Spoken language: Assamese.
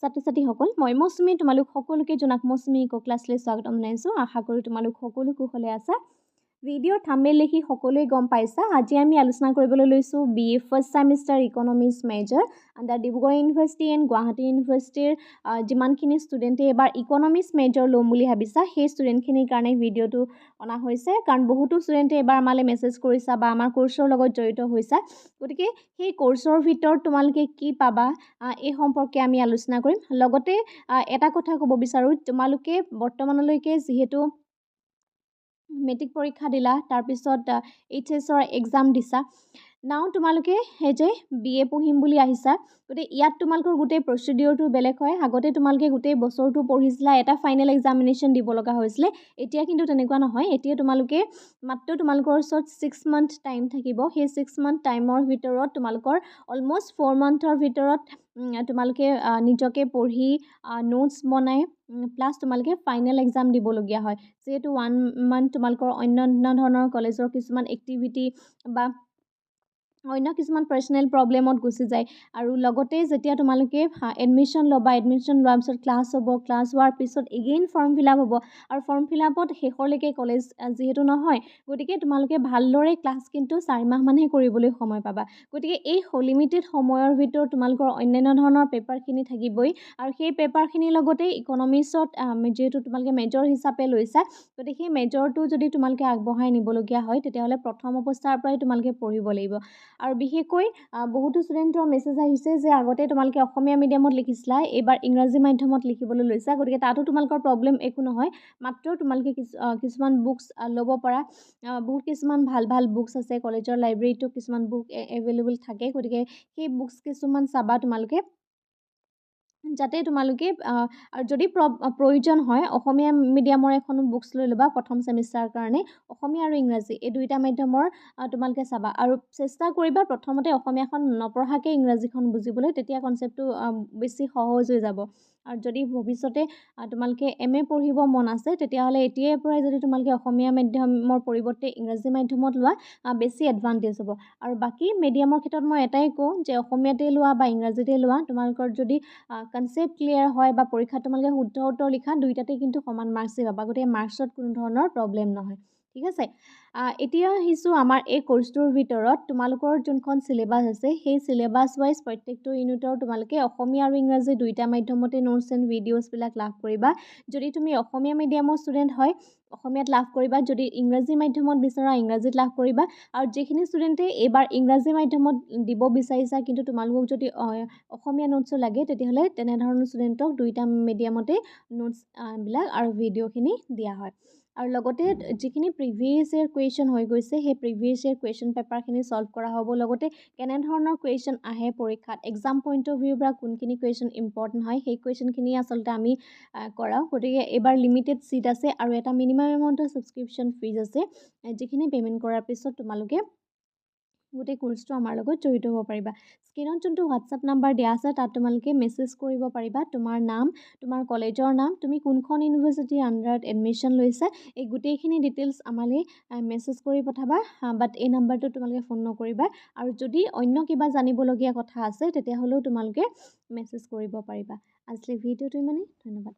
ছাত্ৰ-ছাত্ৰীসকল মই মৌচুমী তোমালোক সকলোকে জনাক মৌচুমী ইকো ক্লাছলৈ স্বাগতম জনাইছোঁ। আশা কৰোঁ তোমালোক সকলো কুশলে আছা। ভিডিঅ'ৰ থাম্বনেইল দেখি সকলোৱে গম পাইছা। আজি আমি আলোচনা কৰিবলৈ লৈছোঁ BA first semester economics major under Dibrugarh university and Guwahati ইউনিভাৰ্চিটিৰ যিমানখিনি ষ্টুডেণ্টে এবাৰ ইকনমিক্স মেজৰ ল'ম বুলি ভাবিছা সেই ষ্টুডেণ্টখিনিৰ কাৰণে ভিডিঅ'টো অনা হৈছে, কাৰণ বহুতো ষ্টুডেণ্টে এবাৰ আমালৈ মেছেজ কৰিছা বা আমাৰ কোৰ্চৰ লগত জড়িত হৈছা। গতিকে সেই কোৰ্চৰ ভিতৰত তোমালোকে কি পাবা এই সম্পৰ্কে আমি আলোচনা কৰিম। লগতে এটা কথা ক'ব বিচাৰোঁ, তোমালোকে বৰ্তমানলৈকে যিহেতু মেট্ৰিক পৰীক্ষা দিলা, তাৰপিছত HSৰ এক্সাম দিছা, নাও তোমালোকে সেই যে BA পঢ়িম বুলি আহিছা, গতিকে ইয়াত তোমালোকৰ গোটেই প্ৰচিডিঅ'ৰটো বেলেগ হয়। আগতে তোমালোকে গোটেই বছৰটো পঢ়িছিলা, এটা ফাইনেল এক্সামিনেশ্যন দিব লগা হৈছিলে। এতিয়া কিন্তু তেনেকুৱা নহয়। এতিয়া তোমালোকে মাত্ৰ তোমালোকৰ ওচৰত 6 মান্থ টাইম থাকিব। সেই 6 মান্থ টাইমৰ ভিতৰত তোমালোকৰ অলম'ষ্ট 4 মান্থৰ ভিতৰত তোমালোকে নিজকে পঢ়ি নোটছ বনাই প্লাছ তোমালোকে ফাইনেল এক্সাম দিবলগীয়া হয়। যিহেতু 1 মান্থ তোমালোকৰ অন্য ধৰণৰ কলেজৰ কিছুমান এক্টিভিটি বা অন্য কিছুমান পাৰ্চনেল প্ৰব্লেমত গুচি যায়। আৰু লগতে যেতিয়া তোমালোকে এডমিশ্যন ল'বা, এডমিশ্যন লোৱাৰ পিছত ক্লাছ হ'ব, ক্লাছ হোৱাৰ পিছত এগেইন ফৰ্ম ফিল আপ হ'ব, আৰু ফৰ্ম ফিল আপত শেষলৈকে কলেজ যিহেতু নহয়, গতিকে তোমালোকে ভালদৰে ক্লাছ কিন্তু 4 মাহমানহে কৰিবলৈ সময় পাবা। গতিকে এই লিমিটেড সময়ৰ ভিতৰত তোমালোকৰ অন্যান্য ধৰণৰ পেপাৰখিনি থাকিবই, আৰু সেই পেপাৰখিনিৰ লগতে ইকনমিক্সত যিহেতু তোমালোকে মেজৰ হিচাপে লৈছা, গতিকে সেই মেজৰটো যদি তোমালোকে আগবঢ়াই নিবলগীয়া হয় তেতিয়াহ'লে প্ৰথম অৱস্থাৰ পৰাই তোমালোকে পঢ়িব লাগিব। আৰু বিশেষকৈ বহুতো ষ্টুডেণ্টৰ মেছেজ আহিছে যে আগতে তোমালোকে অসমীয়া মিডিয়ামত লিখিছিলা, এইবাৰ ইংৰাজী মাধ্যমত লিখিবলৈ লৈছা, গতিকে তাতো তোমালোকৰ প্ৰব্লেম একো নহয়। মাত্ৰ তোমালোকে কিছুমান বুকছ ল'ব পাৰা। বহুত কিছুমান ভাল ভাল বুকছ আছে, কলেজৰ লাইব্ৰেৰীটো কিছুমান বুক এভেইলেবল থাকে, গতিকে সেই বুকছ কিছুমান চাবা তোমালোকে, যাতে তোমালোকে আৰু যদি প্ৰয়োজন হয় অসমীয়া মিডিয়ামৰ এখন বুকছ লৈ ল'বা প্ৰথম ছেমিষ্টাৰৰ কাৰণে। অসমীয়া আৰু ইংৰাজী এই দুয়োটা মাধ্যমৰ তোমালোকে চাবা, আৰু চেষ্টা কৰিবা প্ৰথমতে অসমীয়াখন নপঢ়াকৈ ইংৰাজীখন বুজিবলৈ, তেতিয়া কনচেপ্টটো বেছি সহজ হৈ যাব। আৰু যদি ভৱিষ্যতে তোমালোকে MA পঢ়িব মন আছে, তেতিয়াহ'লে এতিয়াৰ পৰাই যদি তোমালোকে অসমীয়া মাধ্যমৰ পৰিৱৰ্তে ইংৰাজী মাধ্যমত লোৱা বেছি এডভান্টেজ হ'ব। আৰু বাকী মিডিয়ামৰ ক্ষেত্ৰত মই এটাই কওঁ যে অসমীয়াতে লোৱা বা ইংৰাজীতে লোৱা, তোমালোকৰ যদি কনচেপ্ট ক্লিয়াৰ হয় বা পৰীক্ষাত তোমালোকে শুদ্ধ উত্তৰ লিখা, দুয়োটাতে কিন্তু সমান মাৰ্কছেই পাবা, গতিকে মাৰ্কছত কোনো ধৰণৰ প্ৰব্লেম নহয়। ঠিক আছে, এতিয়া আহিছোঁ আমাৰ এই কোৰ্চটোৰ ভিতৰত তোমালোকৰ যোনখন চিলেবাছ আছে সেই চিলেবাছ ৱাইজ প্ৰত্যেকটো ইউনিটৰ তোমালোকে অসমীয়া আৰু ইংৰাজী দুয়োটা মাধ্যমতে নোটছ এণ্ড ভিডিঅ'ছবিলাক লাভ কৰিবা। যদি তুমি অসমীয়া মিডিয়ামৰ ষ্টুডেণ্ট হয় অসমীয়াত লাভ কৰিবা, যদি ইংৰাজী মাধ্যমত বিচৰা ইংৰাজীত লাভ কৰিবা। আৰু যিখিনি ষ্টুডেণ্টে এইবাৰ ইংৰাজী মাধ্যমত দিব বিচাৰিছা কিন্তু তোমালোকক যদি অসমীয়া নোটছো লাগে, তেতিয়াহ'লে তেনেধৰণৰ ষ্টুডেণ্টক দুয়োটা মিডিয়ামতে নোটছ বিলাক আৰু ভিডিঅ'খিনি দিয়া হয়। আৰু লগতে যিখিনি প্ৰিভিয়াছ ইয়েৰ কুৱেশ্যন হৈ গৈছে সেই প্ৰিভিয়াছ ইয়েৰ কুৱেশ্যন পেপাৰখিনি ছল্ভ কৰা হ'ব। লগতে কেনেধৰণৰ কুৱেশ্যন আহে পৰীক্ষাত, এক্সাম পইণ্ট অফ ভিউৰ পৰা কোনখিনি কুৱেশ্যন ইম্পৰ্টেণ্ট হয় সেই কুৱেশ্যনখিনি আচলতে আমি কৰাওঁ। গতিকে এইবাৰ লিমিটেড ছিট আছে আৰু এটা মিনিমাম এমাউণ্টৰ ছাবস্ক্ৰিপশ্যন ফিজ আছে, যিখিনি পে'মেণ্ট কৰাৰ পিছত তোমালোকে গোটেই কোৰ্চটো আমাৰ লগত জড়িত হ'ব পাৰিবা। স্ক্ৰীনত যোনটো হোৱাটছআপ নাম্বাৰ দিয়া আছে তাত তোমালোকে মেছেজ কৰিব পাৰিবা তোমাৰ নাম, তোমাৰ কলেজৰ নাম, তুমি কোনখন ইউনিভাৰ্চিটিৰ আণ্ডাৰত এডমিশ্যন লৈছা, এই গোটেইখিনি ডিটেইলছ আমালৈ মেছেজ কৰি পঠাবা। বাট এই নাম্বাৰটোত তোমালোকে ফোন নকৰিবা, আৰু যদি অন্য কিবা জানিবলগীয়া কথা আছে তেতিয়াহ'লেও তোমালোকে মেছেজ কৰিব পাৰিবা। আজিলৈ ভিডিঅ'টো ইমানেই, ধন্যবাদ।